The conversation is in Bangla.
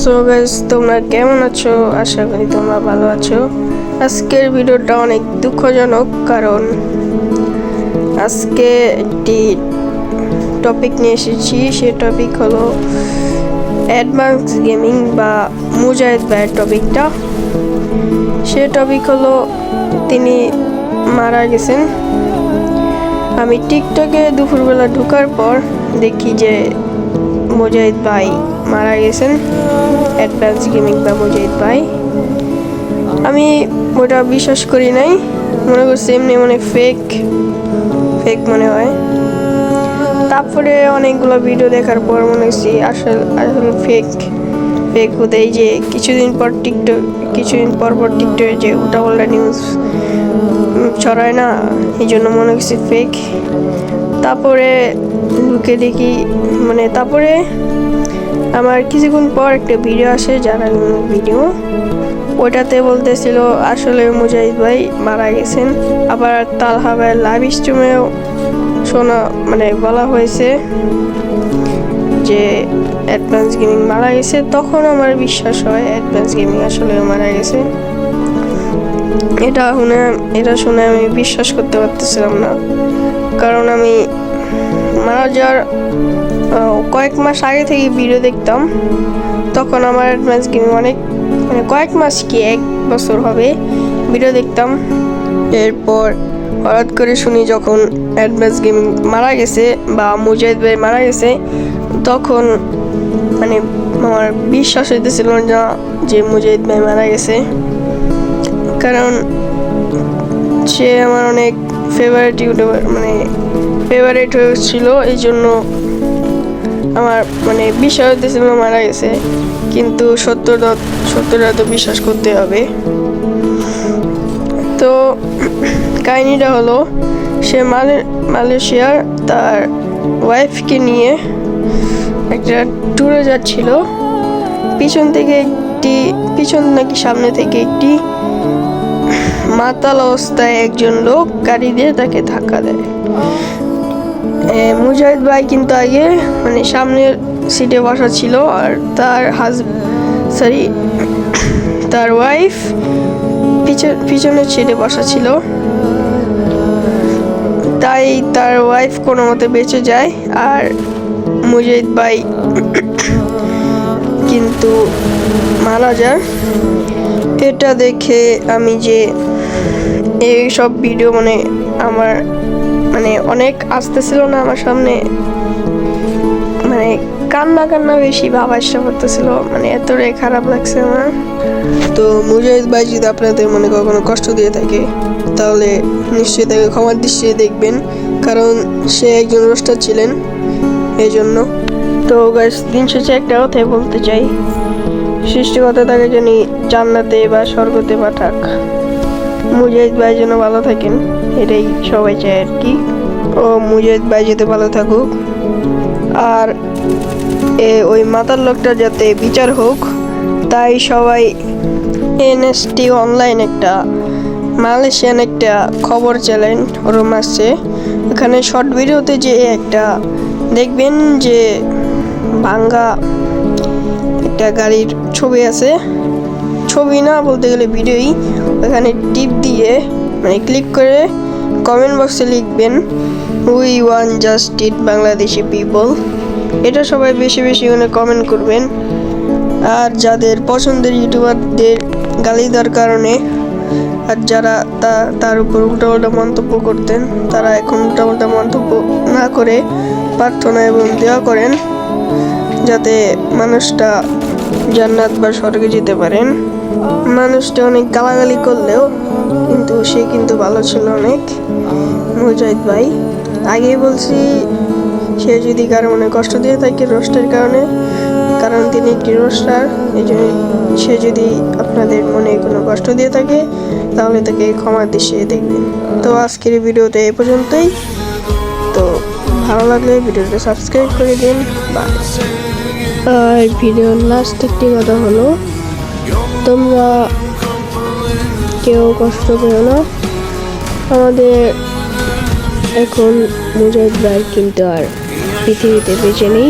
সো গাইস, তোমরা কেমন আছো? আশা করি তোমরা ভালো আছো। আজকের ভিডিওটা অনেক দুঃখজনক, কারণ আজকে একটি টপিক নিয়ে এসেছি। সে টপিক হলো অ্যাডভান্স গেমিং বা মুজাহিদ ভাইয়ের টপিকটা। সে টপিক হলো তিনি মারা গেছেন। আমি টিকটকে দুপুরবেলা ঢোকার পর দেখি যে মুজাহিদ ভাই মারা গেছেন, অ্যাডভান্স গেমিং বা মুজাহিদ ভাই। আমি ওটা বিশ্বাস করি নাই, মনে করছি এমনি ফেক মনে হয়। তারপরে অনেকগুলো ভিডিও দেখার পর মনে হচ্ছে আসলে ফেক হতে, এই যে কিছুদিন পর টিকটকে যে উল্টাপাল্টা নিউজ ছড়ায় না, এই জন্য মনে হচ্ছে ফেক। তারপরে ঢুকে দেখি, তারপরে আমার কিছুক্ষণ পর একটা ভিডিও আসে, যারা ভিডিও ওইটাতে বলতেছিল আসলে মুজাহিদ ভাই মারা গেছেন। আবার তালহা ভাইয়ের লাইভ স্ট্রিমেও বলা হয়েছে যে অ্যাডভান্স গেমিং মারা গেছে। তখন আমার বিশ্বাস হয় অ্যাডভান্স গেমিং আসলেও মারা গেছে। এটা শুনে আমি বিশ্বাস করতে পারতেছিলাম না, কারণ আমি মারা যাওয়ার কয়েক মাস আগে থেকে ভিডিও দেখতাম। তখন আমার অ্যাডভান্স গেমিং অনেক কয়েক মাস কি 1 বছর হবে ভিডিও দেখতাম। এরপর হঠাৎ করে শুনি যখন অ্যাডভান্স গেমিং মারা গেছে বা মুজাহিদ ভাই মারা গেছে, তখন আমার বিশ্বাস হইতেছিল না যে মুজাহিদ ভাই মারা গেছে। কারণ সে আমার অনেক ফেভারিট ইউটিউবার, ফেভারিট হয়েছিল, এই জন্য আমার বিশ্বাস হইতেছিল মারা গেছে। কিন্তু সত্যটা তো বিশ্বাস করতে হবে। তো কাহিনীটা হলো, সে মালয়েশিয়ার তার ওয়াইফকে নিয়ে একটা ট্যুরে যাচ্ছিল। পিছন নাকি সামনে থেকে একটি মাতাল অবস্থায় একজন লোক গাড়ি দিয়ে তাকে ধাক্কা দেয়। মুজাহিদ ভাই কিন্তু আগে সামনের সিটে বসা ছিল, আর তার ওয়াইফ পিছনের সিটে বসা ছিল। তাই তার ওয়াইফ কোনো মতে বেঁচে যায়, আর মুজাহিদ ভাই কিন্তু মারা যায়। এটা দেখে আমি যে এই সব ভিডিও আমার অনেক আসতেছিল না আমার সামনে, কান্না বেশি ভাব আসতে করতেছিল, এতটাই খারাপ লাগছে আমার। তো মুজাহিদ ভাই যদি আপনাদের কখনো কষ্ট দিয়ে থাকে, তাহলে নিশ্চয়ই তাকে ক্ষমার দৃষ্টিতে দেখবেন, কারণ সে একজন রোস্টার ছিলেন, এই জন্য। তো গাইস, দিন শেষে একটা কথাই বলতে চাই, সৃষ্টিকর্তা তাকে যেন জান্নাতে বা স্বর্গতে পাঠাক। মুজাহিদ ভাই যেন ভালো থাকেন, এটাই সবাই চায় আর কি। ও মুজাহিদ ভাই যাতে ভালো থাকুক, আর ওই মাতার লোকটা যাতে বিচার হোক, তাই সবাই এনএসটি অনলাইন একটা মালয়েশিয়ান একটা খবর চ্যানেল ওরম আসছে, এখানে শর্ট ভিডিওতে যে একটা দেখবেন যে ভাঙ্গা একটা গাড়ির ছবি আছে, ছবি না বলতে গেলে ভিডিওই। ওখানে টিপ দিয়ে ক্লিক করে কমেন্ট বক্সে লিখবেন we want justice Bangladeshi people. এটা সবাই বেশি বেশি কমেন্ট করবেন। আর যাদের পছন্দের ইউটিউবারদের গালি দেওয়ার কারণে আর যারা তার উপর উল্টাপাল্টা মন্তব্য করতেন, তারা এখন উল্টাপাল্টা মন্তব্য না করে প্রার্থনা এবং দোয়া করেন যাতে মানুষটা জান্নাত বা স্বর্গে যেতে পারেন। মানুষটা অনেক গালাগালি করলেও সে কিন্তু ভালো ছিল অনেক, মুজাহিদ ভাই। আগেই বলছি, সে যদি কারো কষ্ট দিয়ে থাকে রোস্টের কারণে, কারণ তিনি একটি রোস্টার, এই জন্য সে যদি আপনাদের মনে কোনো কষ্ট দিয়ে থাকে, তাহলে তাকে ক্ষমার দৃষ্টিতে দেখবেন। তো আজকের ভিডিওতে এই পর্যন্তই। তো ভালো লাগলে ভিডিওটা সাবস্ক্রাইব করে দিন। আর ভিডিওর লাস্ট একটি কথা হলো, তোমরা কেউ কষ্ট করো না। আমাদের এখন মুজাহিদ ভাই কিন্তু আর পৃথিবীতে বেঁচে নেই।